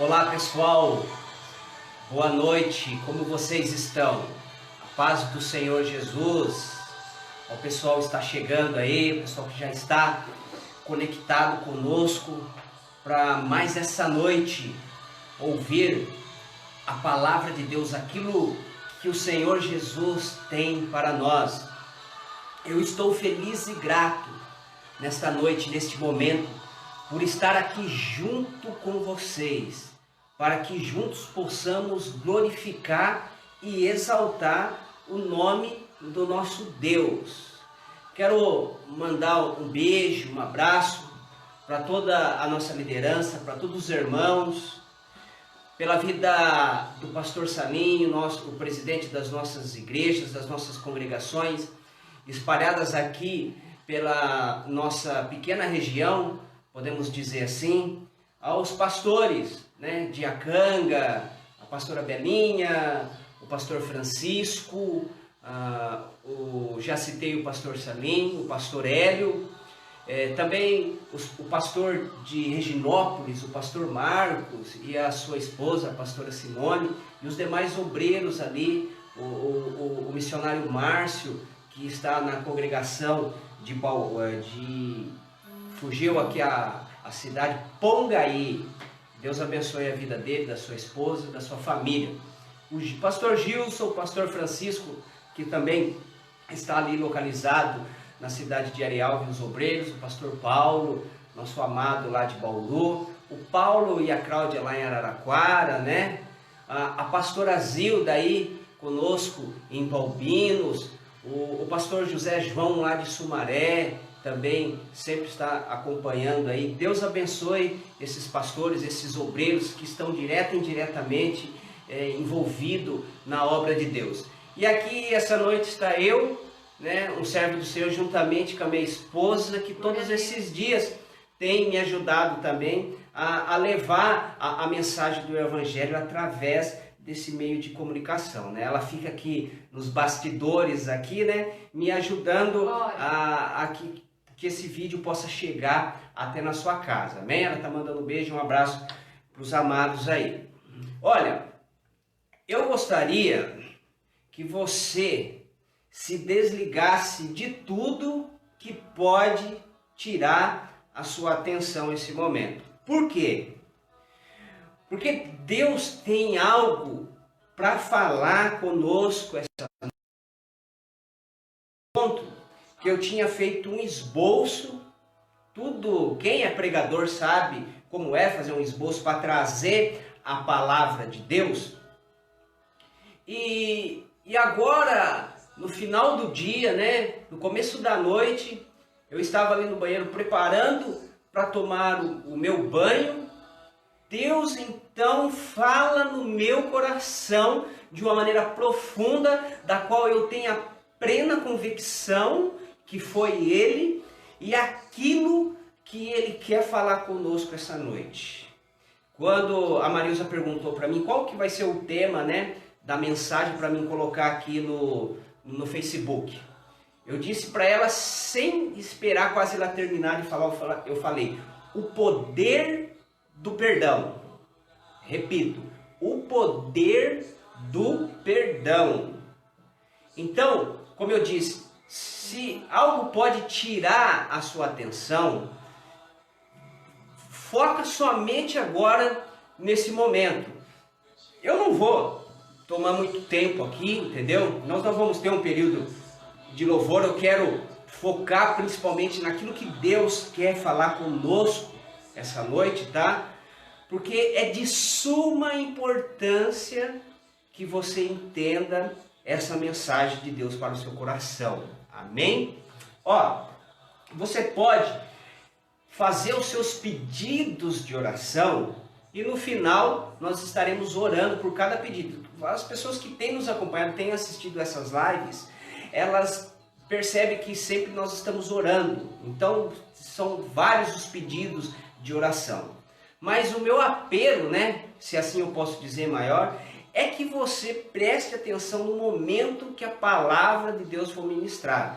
Olá pessoal, boa noite, como vocês estão? A paz do Senhor Jesus. O pessoal está chegando aí, o pessoal que já está conectado conosco para mais essa noite ouvir a palavra de Deus, aquilo que o Senhor Jesus tem para nós. Eu estou feliz e grato nesta noite, neste momento, por estar aqui junto com vocês, para que juntos possamos glorificar e exaltar o nome do nosso Deus. Quero mandar um beijo, um abraço para toda a nossa liderança, para todos os irmãos, pela vida do pastor Salinho, o presidente das nossas igrejas, das nossas congregações, espalhadas aqui pela nossa pequena região, podemos dizer assim, aos pastores, de Acanga, a pastora Belinha, o pastor Francisco, já citei o pastor Salim, o pastor Hélio, também o pastor de Reginópolis, o pastor Marcos e a sua esposa, a pastora Simone, e os demais obreiros ali, o missionário Márcio, que está na congregação fugiu aqui a cidade Pongaí. Deus abençoe a vida dele, da sua esposa, da sua família. O pastor Gilson, o pastor Francisco, que também está ali localizado na cidade de Areal, os obreiros, o pastor Paulo, nosso amado lá de Bauru, o Paulo e a Cláudia lá em Araraquara, a pastora Zilda aí conosco em Balbinos, o pastor José João lá de Sumaré, também sempre está acompanhando aí. Deus abençoe esses pastores, esses obreiros que estão direto e indiretamente envolvidos na obra de Deus. E aqui essa noite está eu, um servo do Senhor, juntamente com a minha esposa, que todos esses dias tem me ajudado também a levar a mensagem do Evangelho através desse meio de comunicação, Ela fica aqui nos bastidores aqui, me ajudando a que esse vídeo possa chegar até na sua casa, amém? Ela está mandando um beijo, um abraço para os amados aí. Olha, eu gostaria que você se desligasse de tudo que pode tirar a sua atenção nesse momento. Por quê? Porque Deus tem algo para falar conosco essa ponto que eu tinha feito um esboço. Quem é pregador sabe como é fazer um esboço para trazer a palavra de Deus. E agora, no final do dia, no começo da noite, eu estava ali no banheiro preparando para tomar o meu banho. Deus então fala no meu coração de uma maneira profunda, da qual eu tenho a plena convicção que foi Ele e aquilo que Ele quer falar conosco essa noite. Quando a Marilza perguntou para mim qual que vai ser o tema da mensagem para mim colocar aqui no Facebook, eu disse para ela, sem esperar quase ela terminar de falar, eu falei, o poder do perdão. Repito, o poder do perdão. Então, como eu disse, se algo pode tirar a sua atenção, foca somente agora nesse momento. Eu não vou tomar muito tempo aqui, entendeu? Nós não vamos ter um período de louvor. Eu quero focar principalmente naquilo que Deus quer falar conosco essa noite, Porque é de suma importância que você entenda essa mensagem de Deus para o seu coração. Amém? Você pode fazer os seus pedidos de oração e no final nós estaremos orando por cada pedido. As pessoas que têm nos acompanhado, têm assistido essas lives, elas percebem que sempre nós estamos orando. Então são vários os pedidos de oração. Mas o meu apelo, se assim eu posso dizer maior, é que você preste atenção no momento que a palavra de Deus for ministrada,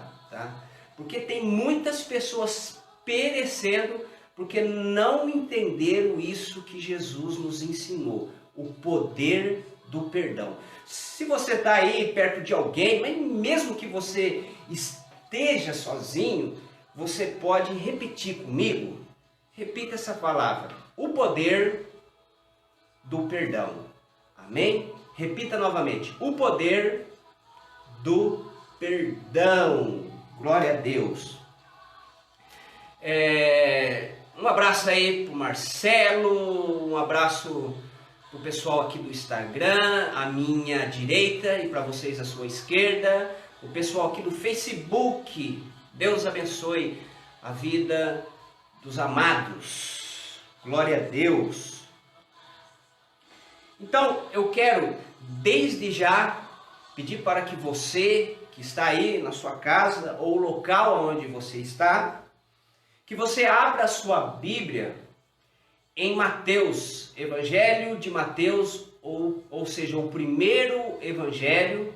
Porque tem muitas pessoas perecendo porque não entenderam isso que Jesus nos ensinou, o poder do perdão. Se você está aí perto de alguém, mas mesmo que você esteja sozinho, você pode repetir comigo. Repita essa palavra: o poder do perdão. Amém? Repita novamente: o poder do perdão. Glória a Deus. Um abraço aí pro Marcelo, um abraço pro pessoal aqui do Instagram, à minha direita, e para vocês à sua esquerda, o pessoal aqui do Facebook. Deus abençoe a vida dos amados. Glória a Deus. Então, eu quero desde já pedir para que você que está aí na sua casa ou local onde você está, que você abra a sua Bíblia em Mateus, Evangelho de Mateus, ou seja, o primeiro Evangelho,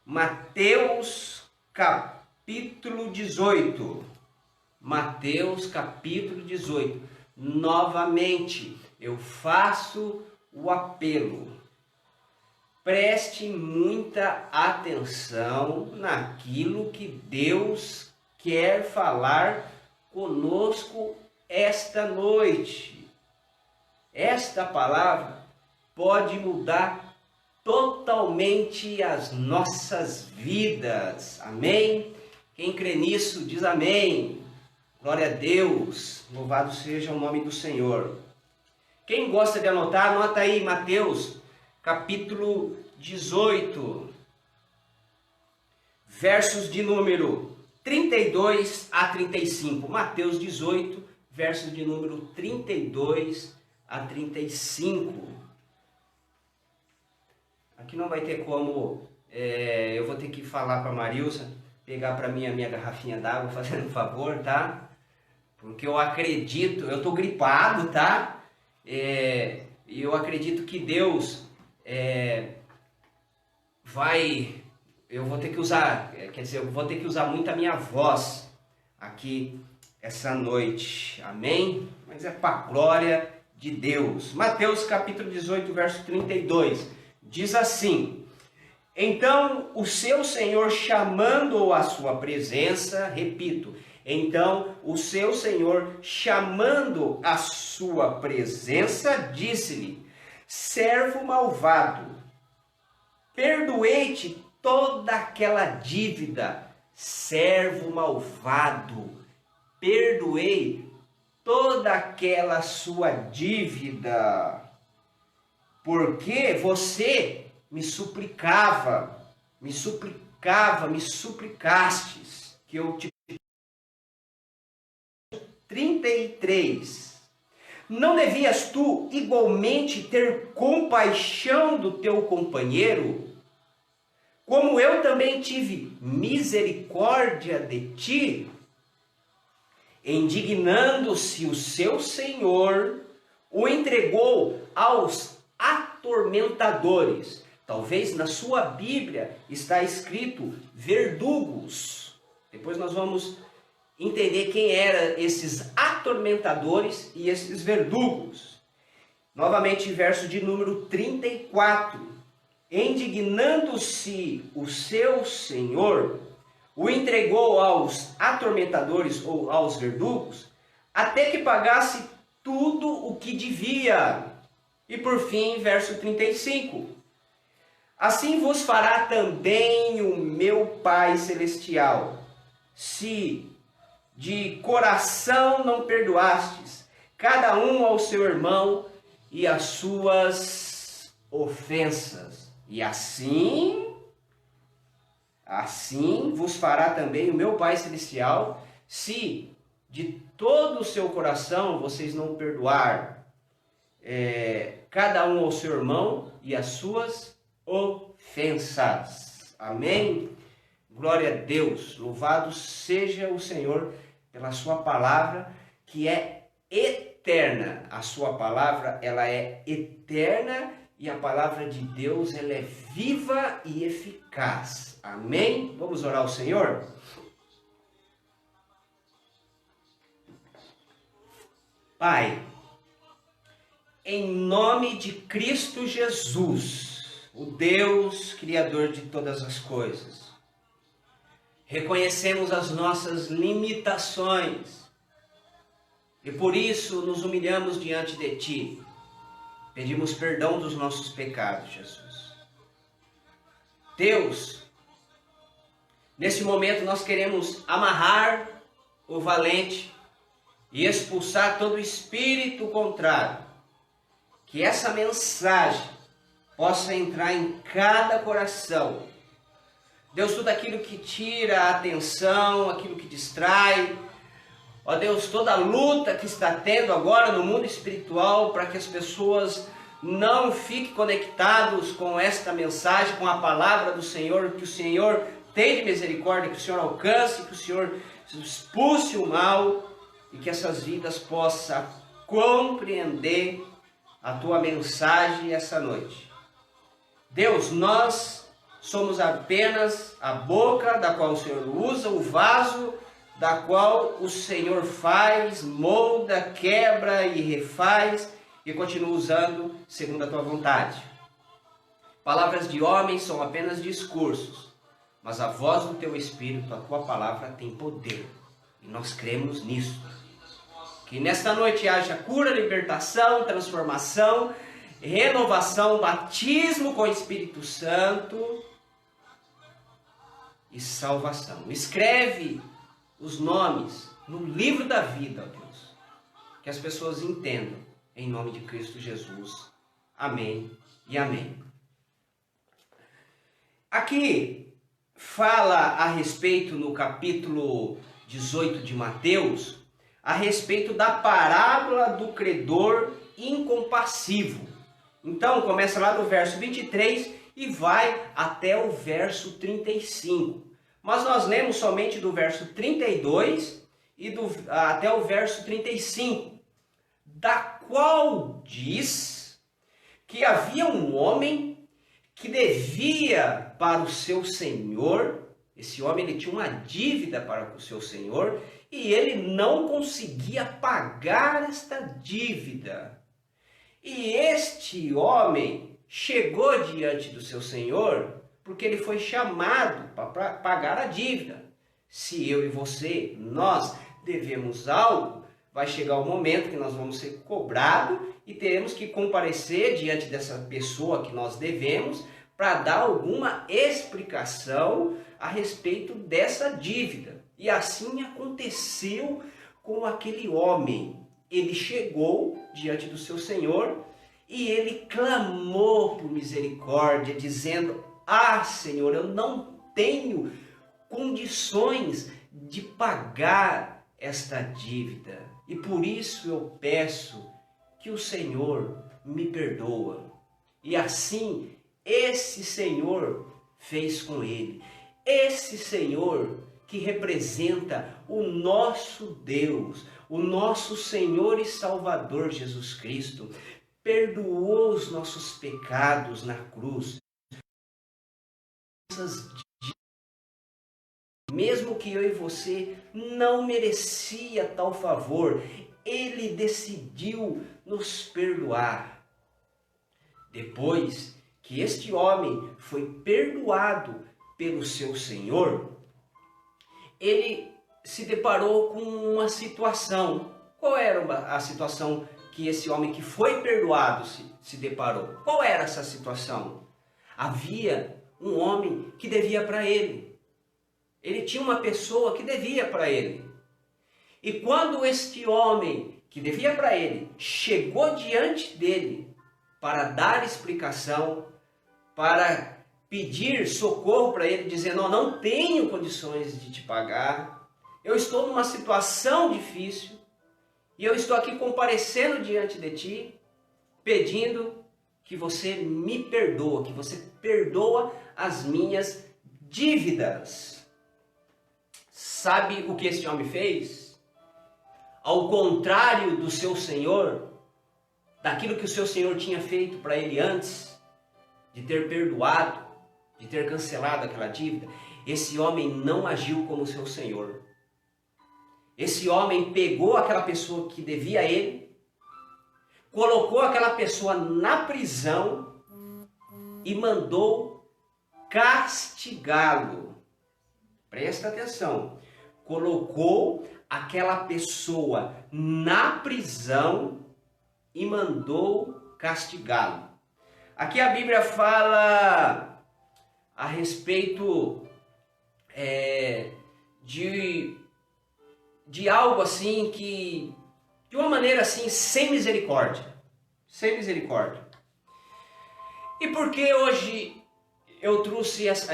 Mateus capítulo 18. Mateus capítulo 18. Novamente, eu faço o apelo. Preste muita atenção naquilo que Deus quer falar conosco esta noite. Esta palavra pode mudar totalmente as nossas vidas. Amém? Quem crê nisso diz amém. Glória a Deus. Louvado seja o nome do Senhor. Quem gosta de anotar, anota aí Mateus capítulo 18, versos de número 32 a 35. Mateus 18, versos de número 32 a 35. Aqui não vai ter como, eu vou ter que falar para a Marilsa pegar para mim a minha garrafinha d'água, fazendo um favor, tá? Porque eu acredito, eu tô gripado, tá? E eu acredito que Deus eu vou ter que usar, eu vou ter que usar muito a minha voz aqui essa noite, amém? Mas é para a glória de Deus. Mateus capítulo 18, verso 32, diz assim: então o seu Senhor, chamando-o à sua presença, repito, então o seu Senhor, chamando a sua presença, disse-lhe: servo malvado, perdoei-te toda aquela dívida. Servo malvado, perdoei toda aquela sua dívida, porque você me suplicastes, que eu te... 33. Não devias tu igualmente ter compaixão do teu companheiro, como eu também tive misericórdia de ti? Indignando-se o seu senhor, o entregou aos atormentadores. Talvez na sua Bíblia está escrito verdugos. Depois nós vamos entender quem eram esses atormentadores e esses verdugos. Novamente, verso de número 34. Indignando-se o seu senhor, o entregou aos atormentadores ou aos verdugos, até que pagasse tudo o que devia. E por fim, verso 35. Assim vos fará também o meu Pai Celestial, se de coração não perdoastes cada um ao seu irmão e as suas ofensas. E assim vos fará também o meu Pai Celestial, se de todo o seu coração vocês não perdoar cada um ao seu irmão e as suas ofensas. Amém? Glória a Deus. Louvado seja o Senhor pela sua palavra, que é eterna. A sua palavra, ela é eterna, e a palavra de Deus, ela é viva e eficaz. Amém? Vamos orar ao Senhor? Pai, em nome de Cristo Jesus, o Deus Criador de todas as coisas, reconhecemos as nossas limitações e por isso nos humilhamos diante de Ti. Pedimos perdão dos nossos pecados, Jesus. Deus, nesse momento nós queremos amarrar o valente e expulsar todo espírito contrário. Que essa mensagem possa entrar em cada coração. Deus, tudo aquilo que tira a atenção, aquilo que distrai, ó Deus, toda a luta que está tendo agora no mundo espiritual para que as pessoas não fiquem conectados com esta mensagem, com a palavra do Senhor, que o Senhor tem de misericórdia, que o Senhor alcance, que o Senhor expulse o mal e que essas vidas possam compreender a Tua mensagem essa noite. Deus, nós somos apenas a boca da qual o Senhor usa, o vaso da qual o Senhor faz, molda, quebra e refaz e continua usando segundo a Tua vontade. Palavras de homens são apenas discursos, mas a voz do Teu Espírito, a Tua palavra tem poder e nós cremos nisso. Que nesta noite haja cura, libertação, transformação, renovação, batismo com o Espírito Santo e salvação. Escreve os nomes no livro da vida, ó Deus. Que as pessoas entendam, em nome de Cristo Jesus. Amém e amém. Aqui fala a respeito, no capítulo 18 de Mateus, a respeito da parábola do credor incompassivo. Então, começa lá do verso 23 e vai até o verso 35. Mas nós lemos somente do verso 32 e até o verso 35, da qual diz que havia um homem que devia para o seu senhor. Esse homem ele tinha uma dívida para o seu senhor e ele não conseguia pagar esta dívida. E este homem chegou diante do seu senhor porque ele foi chamado para pagar a dívida. Se eu e você, nós devemos algo, vai chegar o momento que nós vamos ser cobrados e teremos que comparecer diante dessa pessoa que nós devemos para dar alguma explicação a respeito dessa dívida. E assim aconteceu com aquele homem. Ele chegou diante do seu senhor e ele clamou por misericórdia, dizendo: "Ah, Senhor, eu não tenho condições de pagar esta dívida. E por isso eu peço que o Senhor me perdoa." E assim, esse Senhor fez com ele. Esse Senhor que representa o nosso Deus, o nosso Senhor e Salvador Jesus Cristo, perdoou os nossos pecados na cruz. Mesmo que eu e você não merecia tal favor, Ele decidiu nos perdoar. Depois que este homem foi perdoado pelo seu Senhor, ele se deparou com uma situação. Qual era a situação que esse homem que foi perdoado se deparou? Qual era essa situação? Havia um homem que devia para ele. Ele tinha uma pessoa que devia para ele. E quando este homem que devia para ele chegou diante dele para dar explicação, para pedir socorro para ele, dizendo: "Eu não tenho condições de te pagar, eu estou numa situação difícil e eu estou aqui comparecendo diante de ti, pedindo que você me perdoa, que você perdoa as minhas dívidas." Sabe o que este homem fez? Ao contrário do seu senhor, daquilo que o seu senhor tinha feito para ele antes, de ter perdoado, de ter cancelado aquela dívida, esse homem não agiu como seu senhor. Esse homem pegou aquela pessoa que devia a ele colocou aquela pessoa na prisão e mandou castigá-lo. Presta atenção. Colocou aquela pessoa na prisão e mandou castigá-lo. Aqui a Bíblia fala a respeito de algo assim que, de uma maneira assim, sem misericórdia. Sem misericórdia. E por que hoje eu trouxe essa...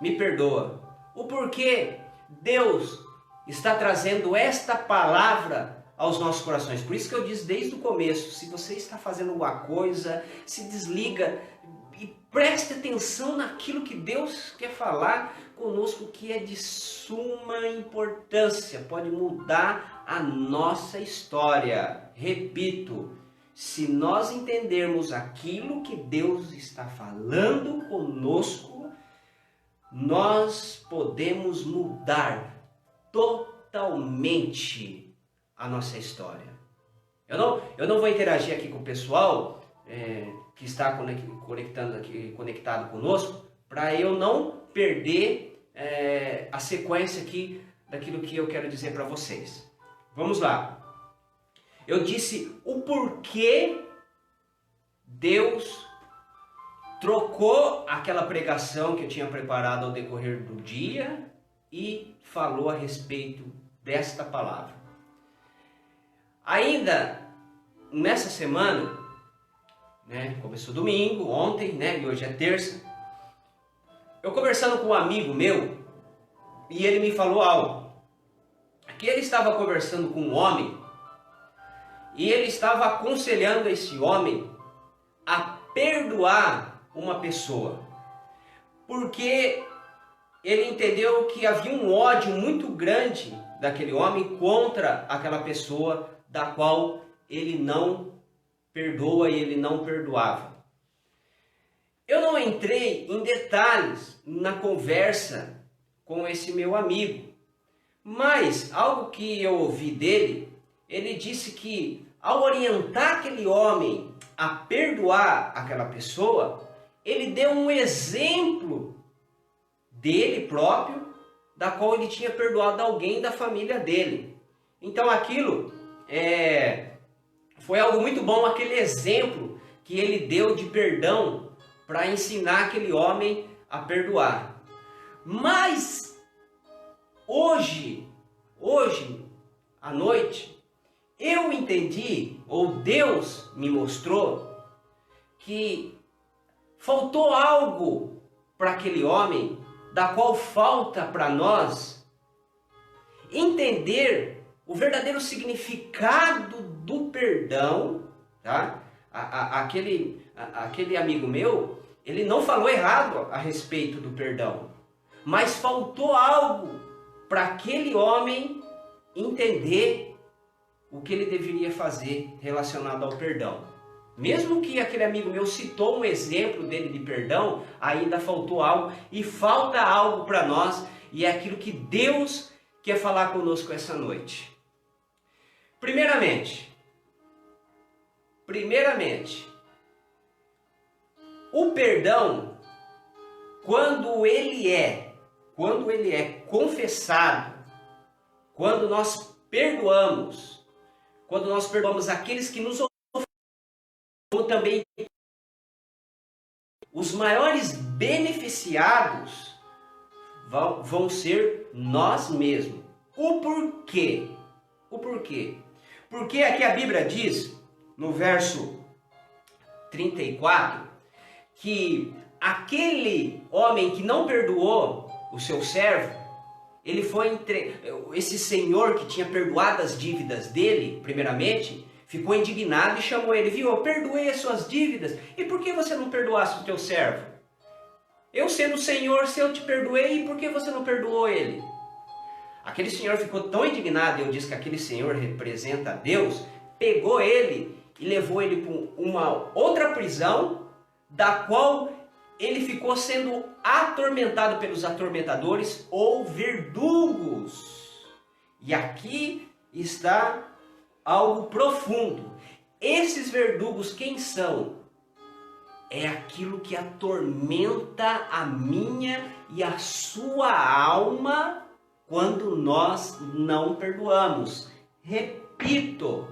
me perdoa. O porquê Deus está trazendo esta palavra aos nossos corações. Por isso que eu disse desde o começo, se você está fazendo alguma coisa, se desliga e preste atenção naquilo que Deus quer falar conosco, que é de suma importância, pode mudar a nossa história. Repito, se nós entendermos aquilo que Deus está falando conosco, nós podemos mudar totalmente a nossa história. Eu não vou interagir aqui com o pessoal que está conectado conosco, para eu não perder a sequência aqui daquilo que eu quero dizer para vocês. Vamos lá. Eu disse o porquê Deus trocou aquela pregação que eu tinha preparado ao decorrer do dia e falou a respeito desta palavra. Ainda nessa semana, começou domingo, ontem, e hoje é terça, eu conversando com um amigo meu, e ele me falou algo, que ele estava conversando com um homem, e ele estava aconselhando esse homem a perdoar uma pessoa, porque ele entendeu que havia um ódio muito grande daquele homem contra aquela pessoa da qual ele não perdoa e ele não perdoava. Eu não entrei em detalhes na conversa com esse meu amigo, mas algo que eu ouvi dele, ele disse que ao orientar aquele homem a perdoar aquela pessoa, ele deu um exemplo dele próprio, da qual ele tinha perdoado alguém da família dele. Então aquilo foi algo muito bom, aquele exemplo que ele deu de perdão para ensinar aquele homem a perdoar. Mas hoje à noite, eu entendi, ou Deus me mostrou, que faltou algo para aquele homem, da qual falta para nós entender o verdadeiro significado do perdão, tá? Aquele amigo meu, ele não falou errado a respeito do perdão, mas faltou algo para aquele homem entender o que ele deveria fazer relacionado ao perdão. Mesmo que aquele amigo meu citou um exemplo dele de perdão, ainda faltou algo, e falta algo para nós, e é aquilo que Deus quer falar conosco essa noite. Primeiramente, o perdão, quando ele é confessado, quando nós perdoamos aqueles que nos ofendem, como também os maiores beneficiados vão ser nós mesmos. O porquê? Porque aqui a Bíblia diz, no verso 34, que aquele homem que não perdoou o seu servo, ele foi esse senhor que tinha perdoado as dívidas dele, primeiramente, ficou indignado e chamou ele, viu, eu perdoei as suas dívidas, e por que você não perdoasse o teu servo? Eu sendo o Senhor, se eu te perdoei, por que você não perdoou ele? Aquele senhor ficou tão indignado, e eu disse que aquele senhor representa a Deus, pegou ele e levou ele para uma outra prisão, da qual ele ficou sendo atormentado pelos atormentadores ou verdugos. E aqui está algo profundo. Esses verdugos quem são? É aquilo que atormenta a minha e a sua alma quando nós não perdoamos. Repito,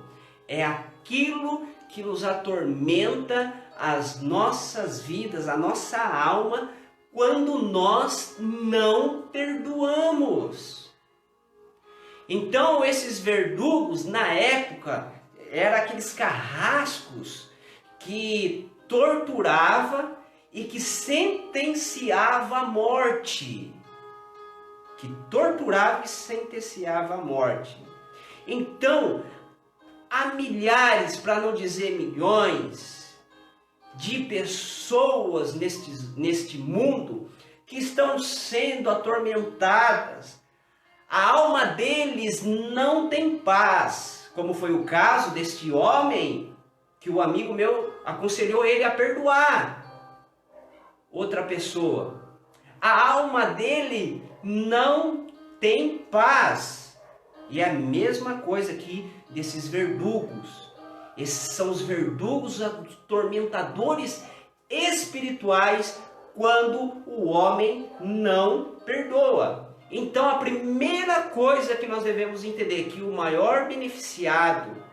é aquilo que nos atormenta as nossas vidas, a nossa alma, quando nós não perdoamos. Então esses verdugos na época eram aqueles carrascos que torturava e que sentenciava a morte. Que torturava e sentenciava a morte. Então, há milhares, para não dizer milhões, de pessoas neste mundo que estão sendo atormentadas. A alma deles não tem paz, como foi o caso deste homem que o amigo meu aconselhou ele a perdoar outra pessoa. A alma dele não tem paz. E é a mesma coisa aqui desses verdugos. Esses são os verdugos atormentadores espirituais quando o homem não perdoa. Então a primeira coisa que nós devemos entender é que o maior beneficiado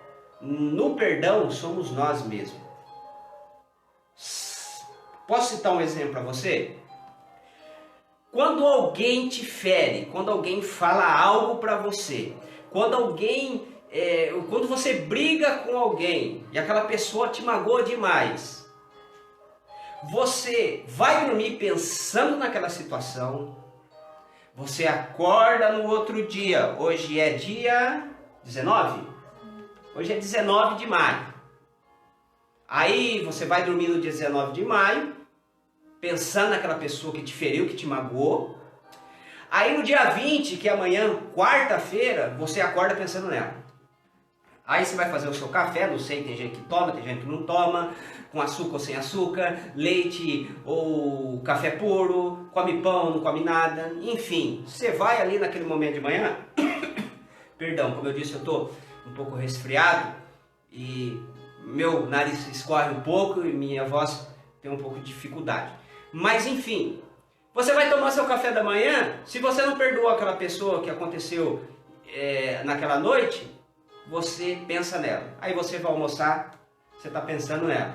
no perdão somos nós mesmos. Posso citar um exemplo para você? Quando alguém te fere, quando alguém fala algo para você, quando você briga com alguém e aquela pessoa te magoa demais, você vai dormir pensando naquela situação, você acorda no outro dia, hoje é dia 19? Hoje é 19 de maio. Aí você vai dormir no dia 19 de maio, pensando naquela pessoa que te feriu, que te magoou. Aí no dia 20, que é amanhã, quarta-feira, você acorda pensando nela. Aí você vai fazer o seu café, não sei, tem gente que toma, tem gente que não toma, com açúcar ou sem açúcar, leite ou café puro, come pão, não come nada, enfim. Você vai ali naquele momento de manhã, perdão, como eu disse, eu estou um pouco resfriado e meu nariz escorre um pouco e minha voz tem um pouco de dificuldade. Mas enfim, você vai tomar seu café da manhã, se você não perdoou aquela pessoa que aconteceu naquela noite, você pensa nela. Aí você vai almoçar, você está pensando nela.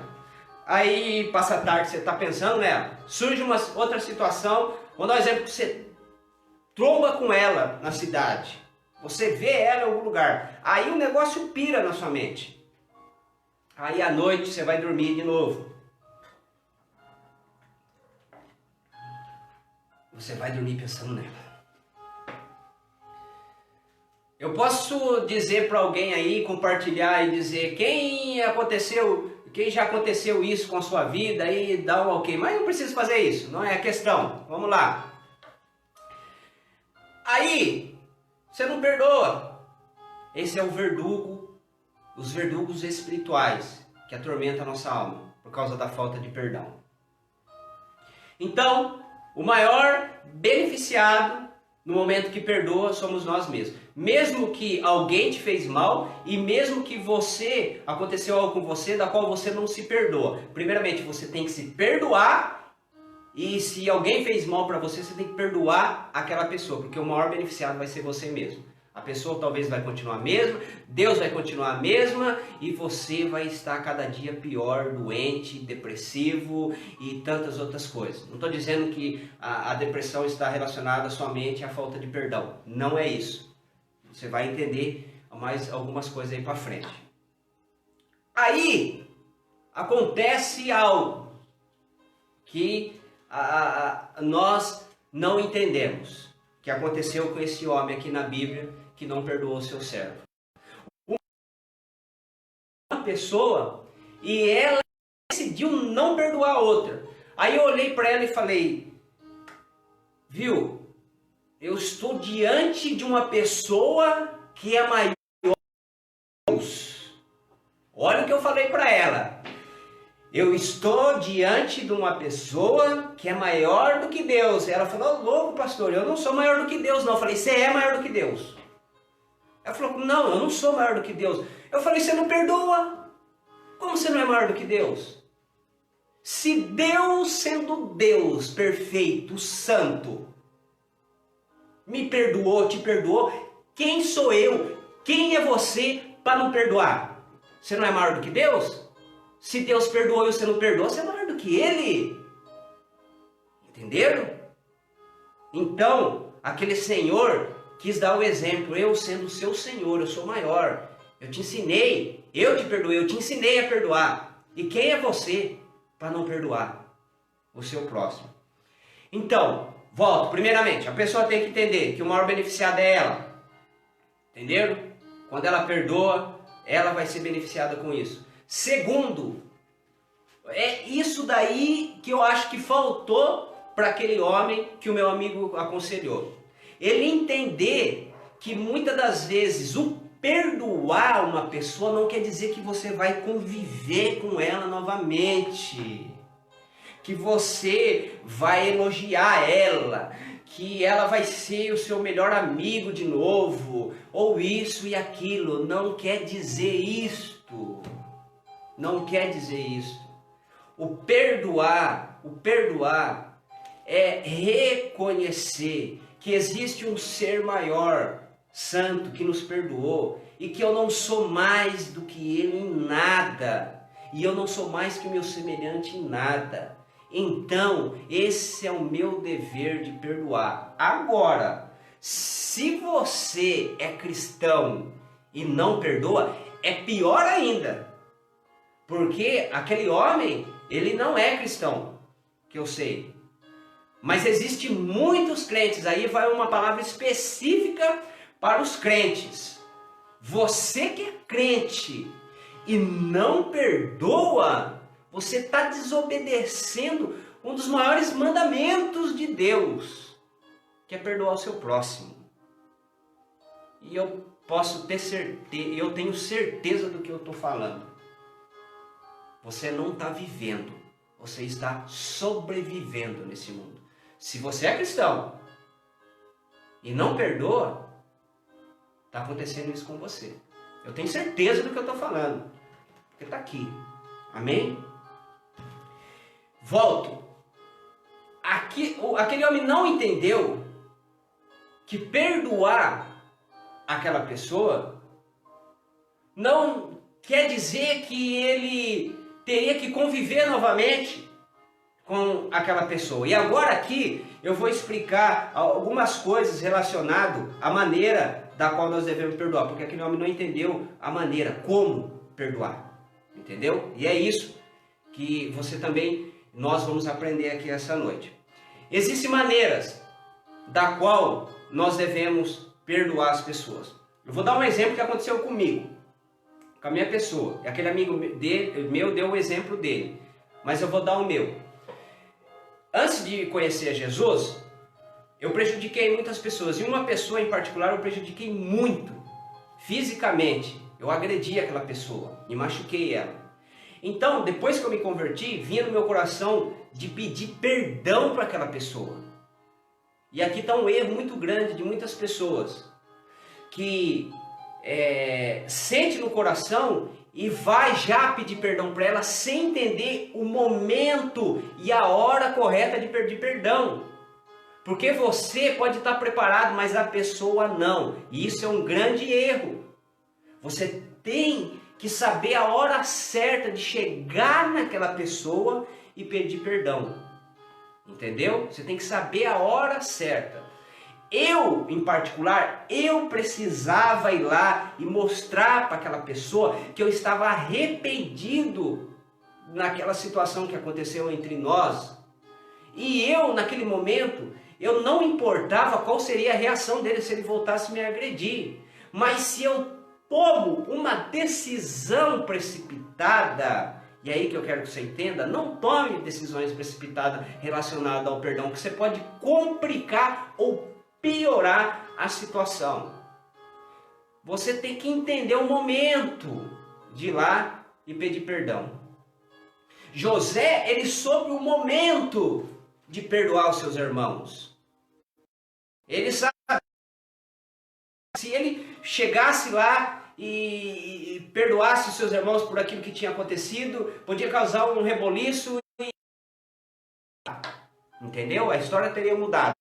Aí passa a tarde, você está pensando nela. Surge uma outra situação, vou dar um exemplo, que você tromba com ela na cidade. Você vê ela em algum lugar. Aí o negócio pira na sua mente. Aí à noite você vai dormir de novo. Você vai dormir pensando nela. Eu posso dizer para alguém aí, compartilhar e dizer quem já aconteceu isso com a sua vida e dá um ok. Mas não precisa fazer isso, não é a questão. Vamos lá. Aí, você não perdoa. Esse é o verdugo, os verdugos espirituais que atormentam a nossa alma por causa da falta de perdão. Então, o maior beneficiado no momento que perdoa somos nós mesmos. Mesmo que alguém te fez mal e mesmo que aconteceu algo com você da qual você não se perdoa. Primeiramente, você tem que se perdoar e se alguém fez mal para você, você tem que perdoar aquela pessoa, porque o maior beneficiado vai ser você mesmo. A pessoa talvez vai continuar a mesma, Deus vai continuar a mesma e você vai estar cada dia pior, doente, depressivo e tantas outras coisas. Não estou dizendo que a depressão está relacionada somente à falta de perdão. Não é isso. Você vai entender mais algumas coisas aí para frente. Aí acontece algo que nós não entendemos, que aconteceu com esse homem aqui na Bíblia, que não perdoou seu servo. Uma pessoa, e ela decidiu não perdoar a outra. Aí eu olhei para ela e falei, viu, eu estou diante de uma pessoa que é maior que Deus. Olha o que eu falei para ela. Eu estou diante de uma pessoa que é maior do que Deus. Ela falou, louco pastor, eu não sou maior do que Deus não. Eu falei, você é maior do que Deus. Ela falou, não, eu não sou maior do que Deus. Eu falei, você não perdoa? Como você não é maior do que Deus? Se Deus, sendo Deus perfeito, santo, me perdoou, te perdoou, quem sou eu? Quem é você para não perdoar? Você não é maior do que Deus? Se Deus perdoou e você não perdoa, você é maior do que Ele. Entenderam? Então, aquele Senhor quis dar o exemplo. Eu sendo o seu Senhor, eu sou maior. Eu te ensinei, eu te perdoei, eu te ensinei a perdoar. E quem é você para não perdoar o seu próximo? Então, volto. Primeiramente, a pessoa tem que entender que o maior beneficiado é ela. Entenderam? Quando ela perdoa, ela vai ser beneficiada com isso. Segundo, é isso daí que eu acho que faltou para aquele homem que o meu amigo aconselhou. Ele entender que muitas das vezes o perdoar uma pessoa não quer dizer que você vai conviver com ela novamente, que você vai elogiar ela, que ela vai ser o seu melhor amigo de novo, ou isso e aquilo. Não quer dizer isto. Não quer dizer isto. O perdoar é reconhecer que existe um ser maior, santo, que nos perdoou e que eu não sou mais do que ele em nada, e eu não sou mais que o meu semelhante em nada. Então, esse é o meu dever de perdoar. Agora, se você é cristão e não perdoa, é pior ainda. Porque aquele homem, ele não é cristão, que eu sei. Mas existem muitos crentes, aí vai uma palavra específica para os crentes. Você que é crente e não perdoa, você está desobedecendo um dos maiores mandamentos de Deus, que é perdoar o seu próximo. E eu posso ter certeza, eu tenho certeza do que eu estou falando. Você não está vivendo, você está sobrevivendo nesse mundo. Se você é cristão e não perdoa, está acontecendo isso com você. Eu tenho certeza do que eu estou falando, porque está aqui. Amém? Volto. Aquele homem não entendeu que perdoar aquela pessoa não quer dizer que ele teria que conviver novamente com aquela pessoa. E agora aqui eu vou explicar algumas coisas relacionadas à maneira da qual nós devemos perdoar, porque aquele homem não entendeu a maneira como perdoar. Entendeu? E é isso que nós vamos aprender aqui essa noite. Existem maneiras da qual nós devemos perdoar as pessoas. Eu vou dar um exemplo que aconteceu comigo, com a minha pessoa. Aquele amigo meu deu o exemplo dele, mas eu vou dar o meu. Antes de conhecer Jesus, eu prejudiquei muitas pessoas, e uma pessoa em particular eu prejudiquei muito, fisicamente. Eu agredi aquela pessoa e machuquei ela. Então, depois que eu me converti, vinha no meu coração de pedir perdão para aquela pessoa. E aqui está um erro muito grande de muitas pessoas, que sente no coração e vai já pedir perdão para ela sem entender o momento e a hora correta de pedir perdão. Porque você pode estar preparado, mas a pessoa não. E isso é um grande erro. Você tem que saber a hora certa de chegar naquela pessoa e pedir perdão. Entendeu? Você tem que saber a hora certa. Eu, em particular, eu precisava ir lá e mostrar para aquela pessoa que eu estava arrependido naquela situação que aconteceu entre nós. E eu, naquele momento, eu não importava qual seria a reação dele se ele voltasse a me agredir. Mas se eu tomo uma decisão precipitada, e é aí que eu quero que você entenda, não tome decisões precipitadas relacionadas ao perdão, que você pode complicar ou piorar a situação. Você tem que entender o momento de ir lá e pedir perdão. José, ele soube o momento de perdoar os seus irmãos. Ele sabia Se ele chegasse lá e perdoasse os seus irmãos por aquilo que tinha acontecido, podia causar um reboliço, entendeu? A história teria mudado.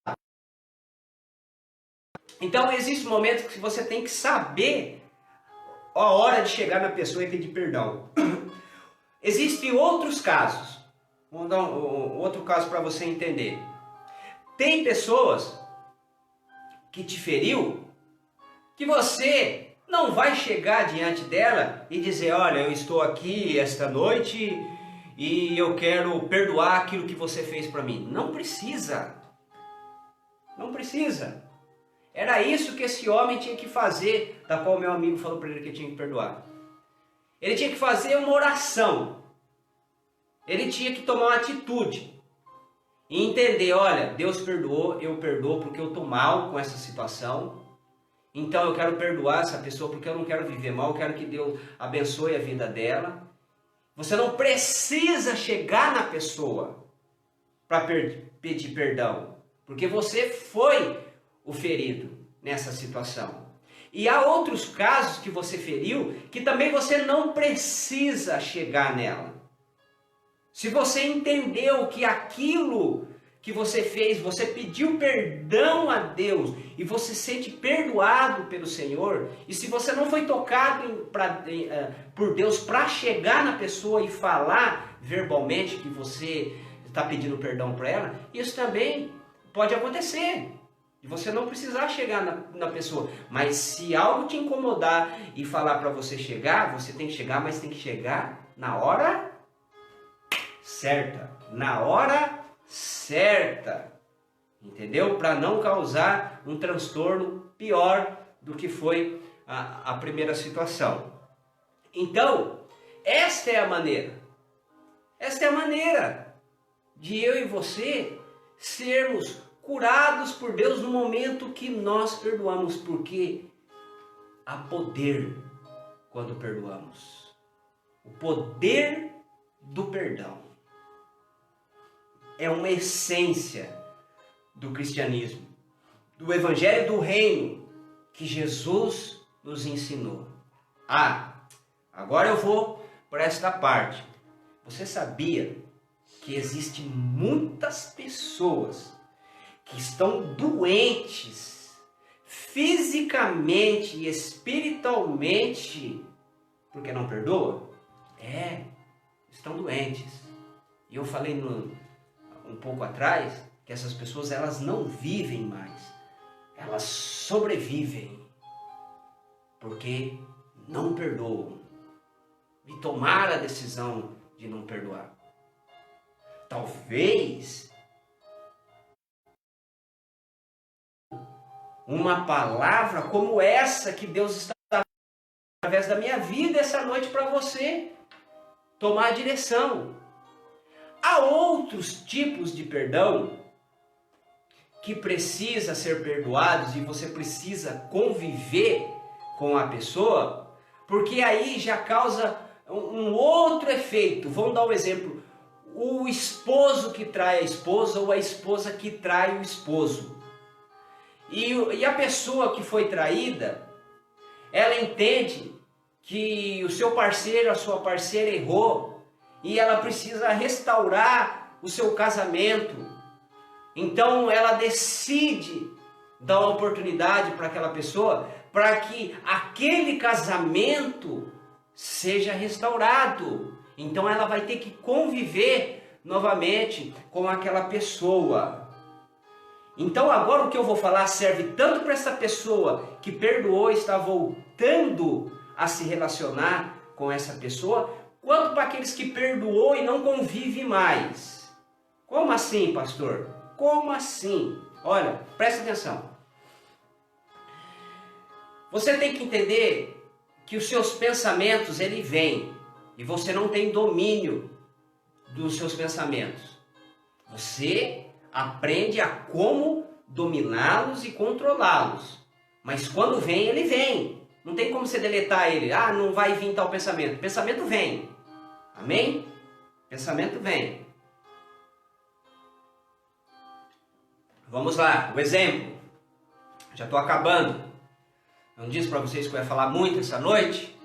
Então existe um momento que você tem que saber a hora de chegar na pessoa e pedir perdão. Existem outros casos. Vou dar outro caso para você entender. Tem pessoas que te feriu, que você não vai chegar diante dela e dizer, olha, eu estou aqui esta noite e eu quero perdoar aquilo que você fez para mim. Não precisa. Não precisa. Era isso que esse homem tinha que fazer, da qual meu amigo falou para ele que tinha que perdoar. Ele tinha que fazer uma oração. Ele tinha que tomar uma atitude. E entender, olha, Deus perdoou, eu perdoo porque eu estou mal com essa situação. Então eu quero perdoar essa pessoa porque eu não quero viver mal, eu quero que Deus abençoe a vida dela. Você não precisa chegar na pessoa para pedir perdão, porque você foi o ferido nessa situação. E há outros casos que você feriu que também você não precisa chegar nela. Se você entendeu que aquilo que você fez, você pediu perdão a Deus e você se sente perdoado pelo Senhor, e se você não foi tocado por Deus para chegar na pessoa e falar verbalmente que você está pedindo perdão para ela, isso também pode acontecer. E você não precisar chegar na pessoa. Mas se algo te incomodar e falar para você chegar, você tem que chegar, mas tem que chegar na hora certa. Na hora certa. Entendeu? Para não causar um transtorno pior do que foi a primeira situação. Então, esta é a maneira. Esta é a maneira de eu e você sermos curados por Deus no momento que nós perdoamos, porque há poder quando perdoamos. O poder do perdão é uma essência do cristianismo, do evangelho do reino que Jesus nos ensinou. Agora eu vou para esta parte. Você sabia que existem muitas pessoas que estão doentes fisicamente e espiritualmente porque não perdoam? Estão doentes. E eu falei um pouco atrás que essas pessoas, elas não vivem mais, elas sobrevivem porque não perdoam e tomaram a decisão de não perdoar. Talvez uma palavra como essa que Deus está através da minha vida essa noite para você tomar a direção. Há outros tipos de perdão que precisa ser perdoados e você precisa conviver com a pessoa, porque aí já causa um outro efeito. Vamos dar um exemplo. O esposo que trai a esposa ou a esposa que trai o esposo. E a pessoa que foi traída, ela entende que o seu parceiro, a sua parceira errou e ela precisa restaurar o seu casamento. Então ela decide dar uma oportunidade para aquela pessoa para que aquele casamento seja restaurado. Então ela vai ter que conviver novamente com aquela pessoa. Então agora o que eu vou falar serve tanto para essa pessoa que perdoou e está voltando a se relacionar com essa pessoa, quanto para aqueles que perdoou e não convive mais. Como assim, pastor? Como assim? Olha, presta atenção. Você tem que entender que os seus pensamentos, ele vem e você não tem domínio dos seus pensamentos. Você aprende a como dominá-los e controlá-los. Mas quando vem, ele vem. Não tem como você deletar ele. Não vai vir tal pensamento. Pensamento vem. Amém? Pensamento vem. Vamos lá, o exemplo. Já estou acabando. não disse para vocês que eu ia falar muito essa noite?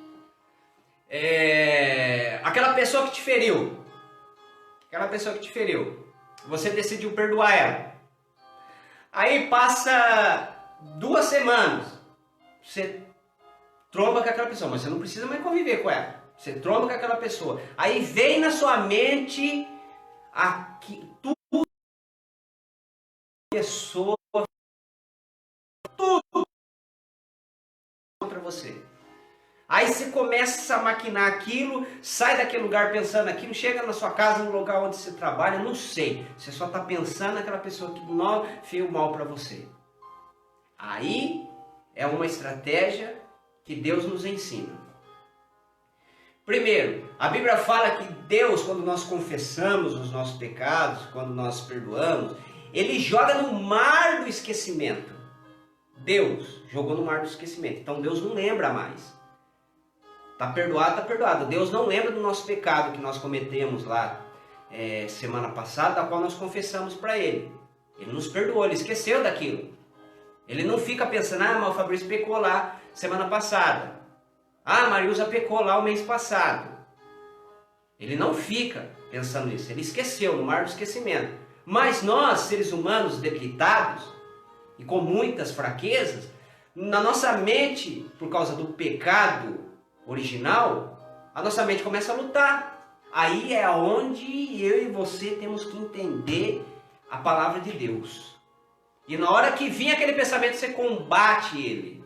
Aquela pessoa que te feriu. Aquela pessoa que te feriu. Você decidiu perdoar ela. Aí passa 2 semanas. Você tromba com aquela pessoa, mas você não precisa mais conviver com ela. Você tromba com aquela pessoa. Aí vem na sua mente tudo, pessoa, tudo contra você. Aí você começa a maquinar aquilo, sai daquele lugar pensando aquilo, chega na sua casa, no lugar onde você trabalha, não sei. Você só está pensando naquela pessoa que fez o mal para você. Aí é uma estratégia que Deus nos ensina. Primeiro, a Bíblia fala que Deus, quando nós confessamos os nossos pecados, quando nós perdoamos, Ele joga no mar do esquecimento. Deus jogou no mar do esquecimento. Então Deus não lembra mais. Está perdoado, está perdoado. Deus não lembra do nosso pecado que nós cometemos lá semana passada, da qual nós confessamos para Ele. Ele nos perdoou, Ele esqueceu daquilo. Ele não fica pensando, mas o Fabrício pecou lá semana passada. A Mariusa pecou lá o mês passado. Ele não fica pensando nisso. Ele esqueceu, no mar do esquecimento. Mas nós, seres humanos debilitados e com muitas fraquezas, na nossa mente, por causa do pecado original, a nossa mente começa a lutar. Aí é onde eu e você temos que entender a palavra de Deus. E na hora que vir aquele pensamento, você combate ele.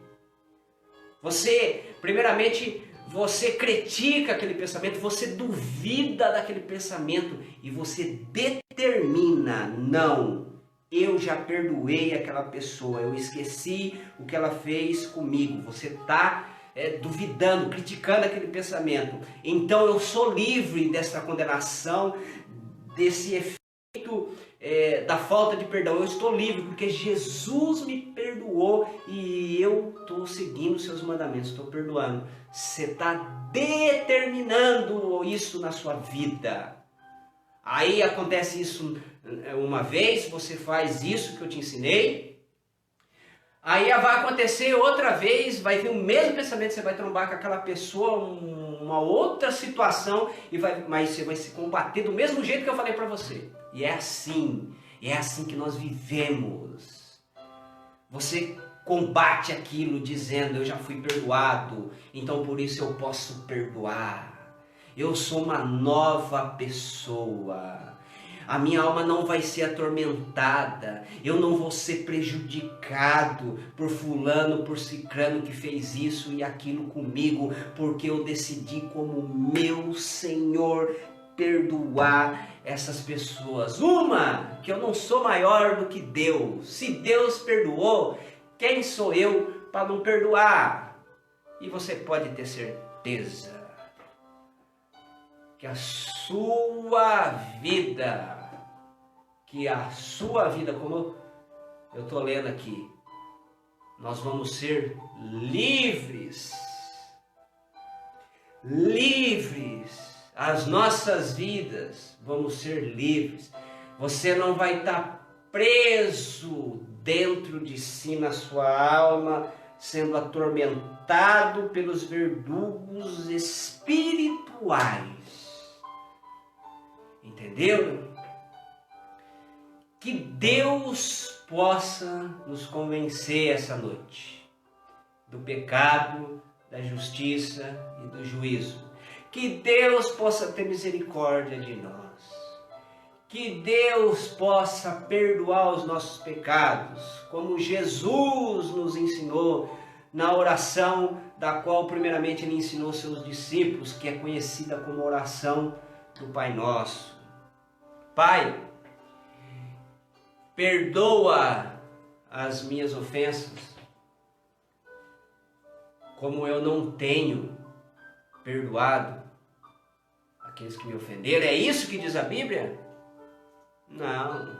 Primeiramente, você critica aquele pensamento, você duvida daquele pensamento e você determina, não, eu já perdoei aquela pessoa, eu esqueci o que ela fez comigo. Você está duvidando, criticando aquele pensamento. Então eu sou livre dessa condenação, desse efeito da falta de perdão. Eu estou livre porque Jesus me perdoou e eu estou seguindo os seus mandamentos, estou perdoando. Você está determinando isso na sua vida. Aí acontece isso uma vez, você faz isso que eu te ensinei. Aí vai acontecer outra vez, vai vir o mesmo pensamento, você vai trombar com aquela pessoa, uma outra situação, mas você vai se combater do mesmo jeito que eu falei para você. E é assim que nós vivemos. Você combate aquilo dizendo, eu já fui perdoado, então por isso eu posso perdoar. Eu sou uma nova pessoa. A minha alma não vai ser atormentada, eu não vou ser prejudicado por fulano, por cicrano que fez isso e aquilo comigo, porque eu decidi como meu Senhor perdoar essas pessoas. Uma, que eu não sou maior do que Deus. Se Deus perdoou, quem sou eu para não perdoar? E você pode ter certeza que a sua vida, como eu estou lendo aqui, nós vamos ser livres. As nossas vidas vamos ser livres. Você não vai estar preso dentro de si, na sua alma, sendo atormentado pelos verdugos espirituais. Entendeu? Que Deus possa nos convencer essa noite do pecado, da justiça e do juízo. Que Deus possa ter misericórdia de nós. Que Deus possa perdoar os nossos pecados, como Jesus nos ensinou na oração da qual primeiramente Ele ensinou seus discípulos, que é conhecida como oração do Pai Nosso. Pai, perdoa as minhas ofensas, como eu não tenho perdoado aqueles que me ofenderam. É isso que diz a Bíblia? Não.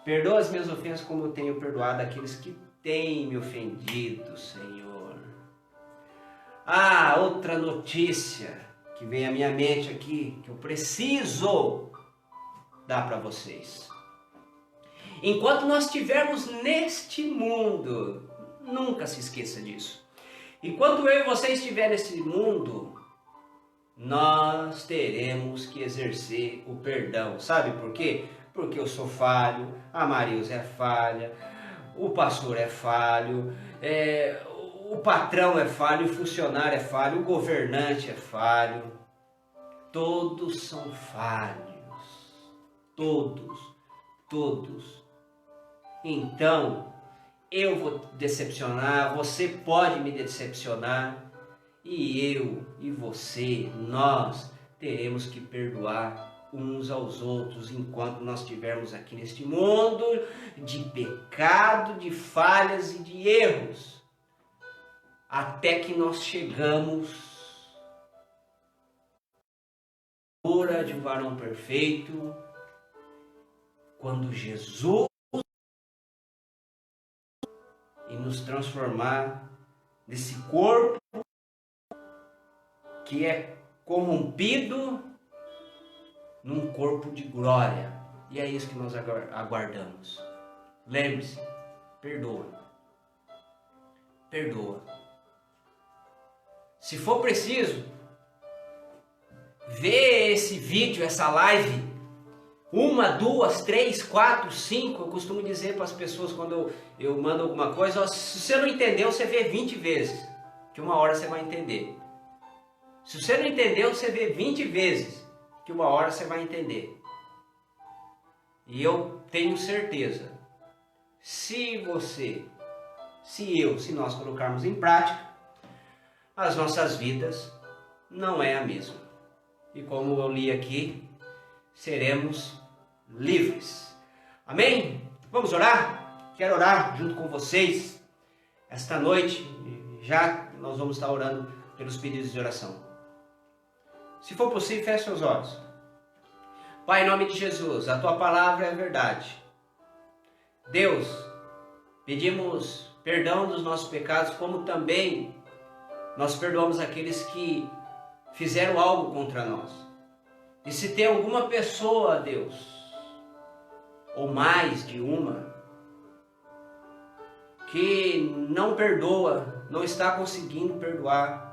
Perdoa as minhas ofensas como eu tenho perdoado aqueles que têm me ofendido, Senhor. Outra notícia que vem à minha mente aqui, que eu preciso dar para vocês. Enquanto nós estivermos neste mundo, Nunca se esqueça disso. Enquanto eu e você estiver nesse mundo, nós teremos que exercer o perdão. Sabe por quê? Porque eu sou falho, a Marilza é falha, o pastor é falho, o patrão é falho, o funcionário é falho, o governante é falho. Todos são falhos. Todos. Então, eu vou decepcionar, você pode me decepcionar, e eu e você, nós teremos que perdoar uns aos outros enquanto nós estivermos aqui neste mundo de pecado, de falhas e de erros, até que nós chegamos de um varão perfeito, quando Jesus e nos transformar nesse corpo que é corrompido num corpo de glória. E é isso que nós aguardamos. Lembre-se, perdoa. Se for preciso, vê esse vídeo, essa live, 1, 2, 3, 4, 5. Eu costumo dizer para as pessoas quando eu mando alguma coisa, se você não entendeu, você vê 20 vezes, que uma hora você vai entender. Se você não entendeu, você vê 20 vezes, que uma hora você vai entender. E eu tenho certeza, se nós colocarmos em prática, as nossas vidas não é a mesma. E como eu li aqui, seremos livres. Amém? Vamos orar? Quero orar junto com vocês esta noite. Já nós vamos estar orando pelos pedidos de oração. Se for possível, feche seus olhos. Pai, em nome de Jesus, a Tua palavra é verdade. Deus, pedimos perdão dos nossos pecados, como também nós perdoamos aqueles que fizeram algo contra nós. E se tem alguma pessoa, Deus, ou mais de uma, que não perdoa, não está conseguindo perdoar,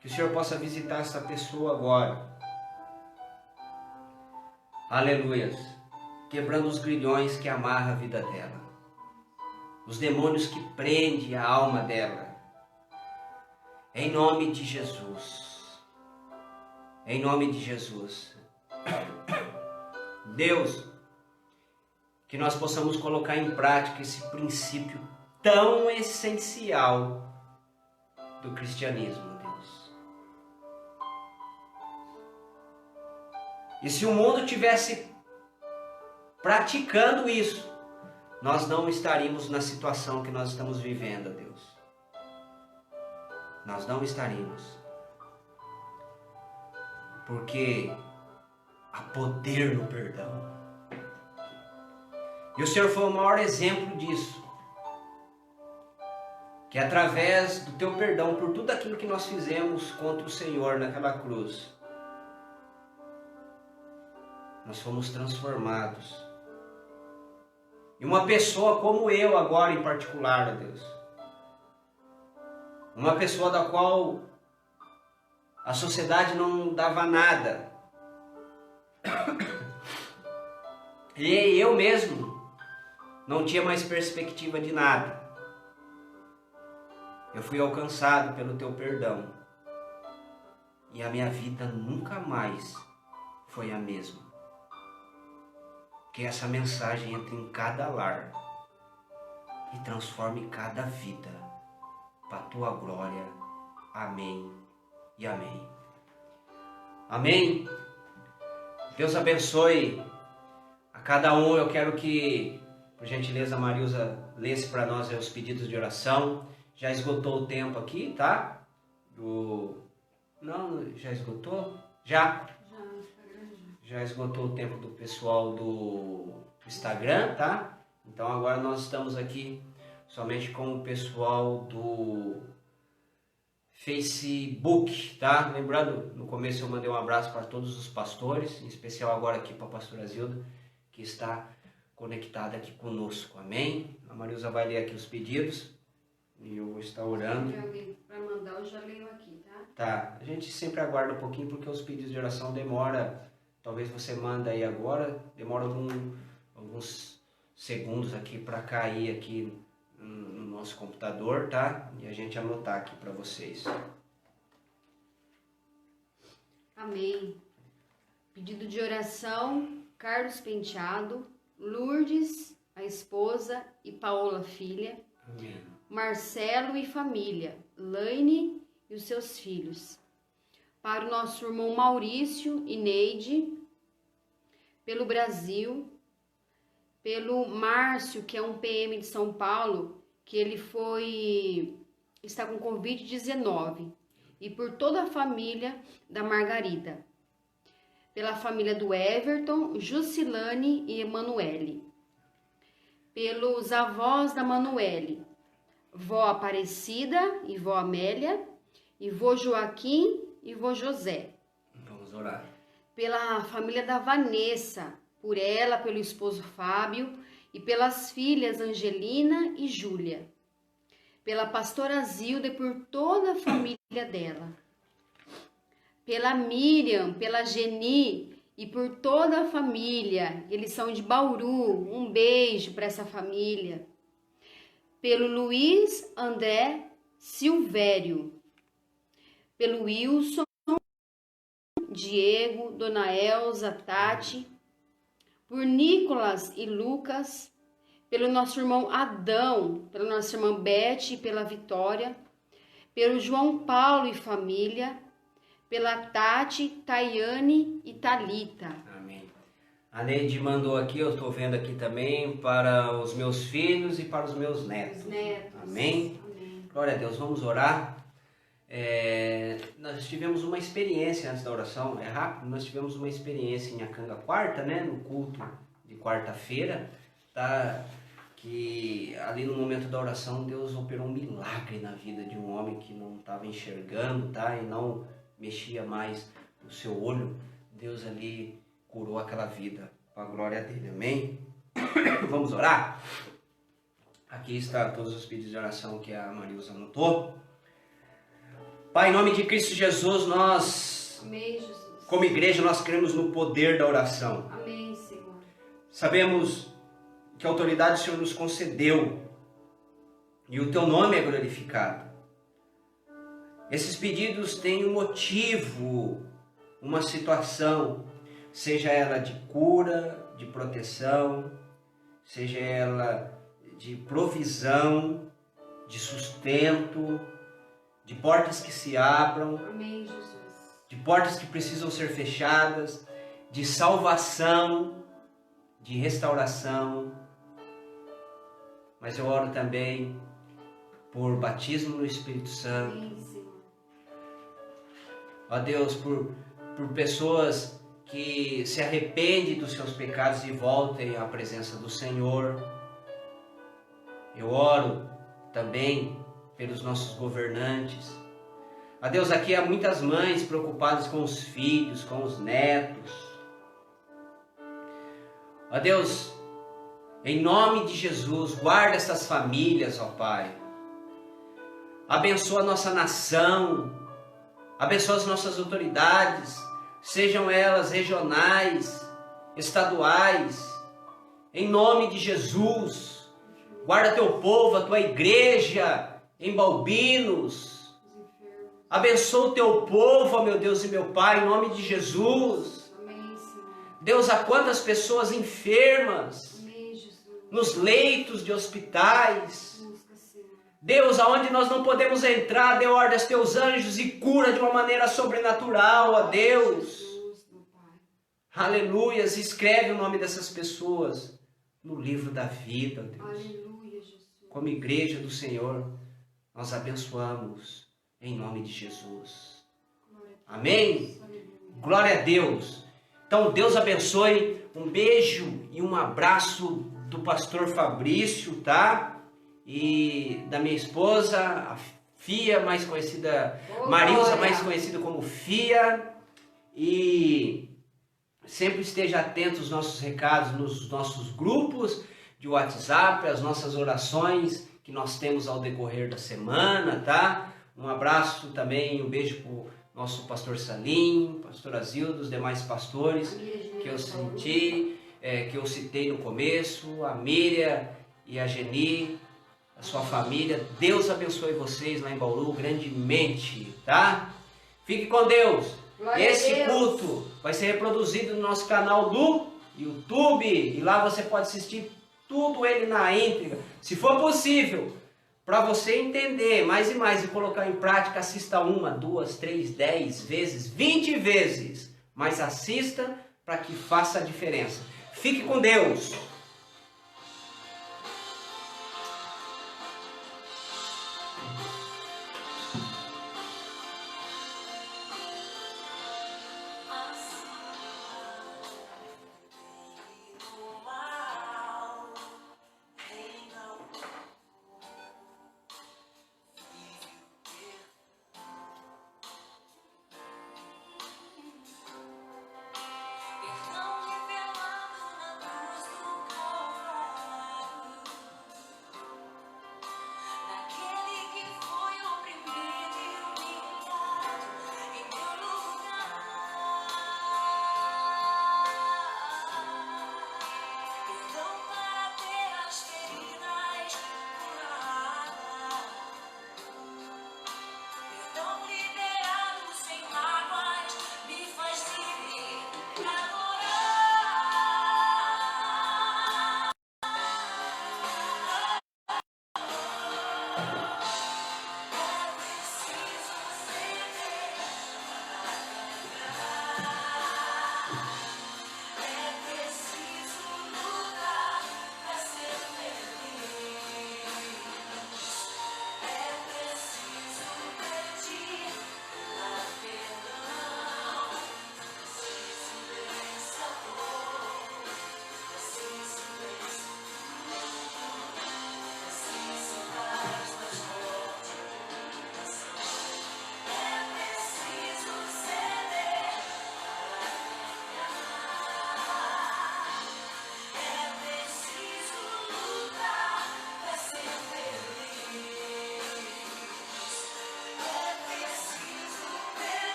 que o Senhor possa visitar essa pessoa agora. Aleluias. Quebrando os grilhões que amarram a vida dela. Os demônios que prendem a alma dela. Em nome de Jesus. Em nome de Jesus. Deus, que nós possamos colocar em prática esse princípio tão essencial do cristianismo, Deus. E se o mundo tivesse praticando isso, nós não estaríamos na situação que nós estamos vivendo, Deus. Nós não estaríamos. Porque há poder no perdão. E o Senhor foi o maior exemplo disso. Que através do Teu perdão, por tudo aquilo que nós fizemos contra o Senhor naquela cruz, nós fomos transformados. E uma pessoa como eu agora em particular, ó Deus. Uma pessoa da qual a sociedade não dava nada. E eu mesmo não tinha mais perspectiva de nada. Eu fui alcançado pelo Teu perdão. E a minha vida nunca mais foi a mesma. Que essa mensagem entre em cada lar e transforme cada vida para a Tua glória. Amém e amém. Amém. Deus abençoe a cada um. Eu quero que, por gentileza, a Marilza lesse para nós os pedidos de oração. Já esgotou o tempo aqui, tá? Não, já esgotou? Já? Já esgotou o tempo do pessoal do Instagram, tá? Então agora nós estamos aqui somente com o pessoal do Facebook, tá? Lembrando, no começo eu mandei um abraço para todos os pastores, em especial agora aqui para a pastora Zilda, que está conectada aqui conosco, amém? A Marilza vai ler aqui os pedidos e eu vou estar orando. Para mandar, eu já leio aqui, tá? Tá, a gente sempre aguarda um pouquinho porque os pedidos de oração demora, talvez você manda aí agora, demora alguns segundos aqui para cair aqui no nosso computador, tá? E a gente anotar aqui para vocês. Amém. Pedido de oração, Carlos Penteado, Lourdes, a esposa, e Paola, filha. Amém. Marcelo e família, Laine e os seus filhos. Para o nosso irmão Maurício e Neide, pelo Brasil, pelo Márcio, que é um PM de São Paulo, que ele está com Covid-19, e por toda a família da Margarida. Pela família do Everton, Jusilane e Emanuele. Pelos avós da Manuele, vó Aparecida e vó Amélia, e vô Joaquim e vô José. Vamos orar. Pela família da Vanessa, por ela, pelo esposo Fábio, e pelas filhas Angelina e Júlia. Pela pastora Zilda e por toda a família dela. Pela Miriam, pela Geni e por toda a família. Eles são de Bauru. Um beijo para essa família. Pelo Luiz André Silvério. Pelo Wilson, Diego, Dona Elza, Tati. Por Nicolas e Lucas. Pelo nosso irmão Adão. Pela nossa irmã Beth e pela Vitória. Pelo João Paulo e família. Pela Tati, Tayane e Thalita. Amém. A Neide mandou aqui, eu estou vendo aqui também, para os meus filhos e para os meus netos. Amém? Amém. Glória a Deus, vamos orar. Nós tivemos uma experiência antes da oração, é rápido, nós tivemos uma experiência em Acanga quarta, né, no culto de quarta-feira, tá? Que ali no momento da oração Deus operou um milagre na vida de um homem que não estava enxergando, tá? E não mexia mais o seu olho. Deus ali curou aquela vida, com a glória dele, amém? Vamos orar? Aqui está todos os pedidos de oração que a Marilza anotou. Pai, em nome de Cristo Jesus, nós, Amém, Jesus. como igreja, nós cremos no poder da oração. Amém, Senhor. Sabemos que a autoridade o Senhor nos concedeu e o teu nome é glorificado. Esses pedidos têm um motivo, uma situação, seja ela de cura, de proteção, seja ela de provisão, de sustento, de portas que se abram, Amém, Jesus. de portas que precisam ser fechadas, de salvação, de restauração. Mas eu oro também por batismo no Espírito Santo. Amém, Senhor. Ó Deus, por pessoas que se arrependem dos seus pecados e voltem à presença do Senhor. Eu oro também pelos nossos governantes. Ó Deus, aqui há muitas mães preocupadas com os filhos, com os netos. Ó Deus, em nome de Jesus, guarda essas famílias, ó Pai. Abençoa a nossa nação. Abençoa as nossas autoridades, sejam elas regionais, estaduais, em nome de Jesus. Guarda teu povo, a tua igreja em Balbinos. Abençoa o teu povo, ó meu Deus e meu Pai, em nome de Jesus. Amém, Senhor. Deus, há quantas pessoas enfermas Amém, Jesus. nos leitos de hospitais. Busca, Senhor. Deus, aonde nós não podemos entrar, dê ordem aos teus anjos e cura de uma maneira sobrenatural, ó Deus. Jesus, meu Pai. Aleluias, escreve o nome dessas pessoas no livro da vida, ó Deus. Aleluia, Jesus. Como igreja do Senhor, nós abençoamos em nome de Jesus. Glória a Deus. Amém? Aleluia. Glória a Deus. Então, Deus abençoe. Um beijo e um abraço do pastor Fabrício, tá? E da minha esposa, a Fia, mais conhecida, Oh, Marilza, glória. mais conhecida como Fia. E Sempre esteja atento aos nossos recados nos nossos grupos de WhatsApp, as nossas orações que nós temos ao decorrer da semana, tá? Um abraço também, um beijo para o nosso pastor Salim, pastor Azildo, os demais pastores que eu senti, que eu citei no começo, a Miriam e a Geni, a sua família. Deus abençoe vocês lá em Bauru grandemente, tá? Fique com Deus. Glória Esse a Deus. culto vai ser reproduzido no nosso canal do YouTube e lá você pode assistir tudo ele na íntegra. Se for possível, para você entender mais e mais e colocar em prática, assista 1, 2, 3, 10 vezes, 20 vezes, mas assista para que faça a diferença. Fique com Deus.